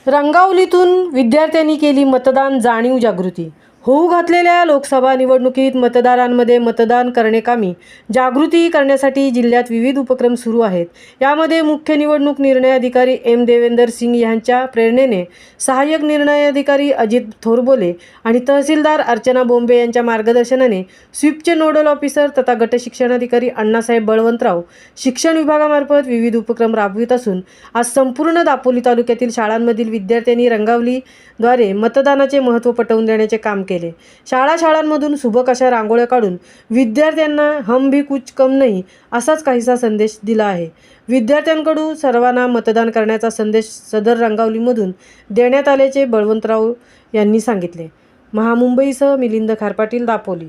रंगावलीतून विद्यार्थ्यांनी केली मतदान जाणीव जागृती। होऊ घातलेल्या लोकसभा निवडणुकीत मतदारांमध्ये मतदान करण्याकामी जागृती करण्यासाठी जिल्ह्यात विविध उपक्रम सुरू आहेत। यामध्ये मुख्य निवडणूक निर्णय अधिकारी एम देवेंदर सिंग यांच्या प्रेरणेने सहाय्यक निर्णय अधिकारी अजित थोरबोले आणि तहसीलदार अर्चना बोंबे यांच्या मार्गदर्शनाने स्वीपचे नोडल ऑफिसर तथा गट शिक्षणाधिकारी अण्णासाहेब बळवंतराव शिक्षण विभागामार्फत विविध उपक्रम राबवित असून आज संपूर्ण दापोली तालुक्यातील शाळांमधील विद्यार्थ्यांनी रंगावलीद्वारे मतदानाचे महत्त्व पटवून देण्याचे काम केले। शाळांमधून सुबक अशा रांगोळ्या काढून विद्यार्थ्यांना हम भी कुछ कम नहीं असाच काहीसा संदेश दिला आहे। विद्यार्थ्यांकडून सर्वांना मतदान करण्याचा संदेश सदर रंगावलीमधून देण्यात आल्याचे बळवंतराव यांनी सांगितले। महामुंबईसह मिलिंद खारपाटील, दापोली।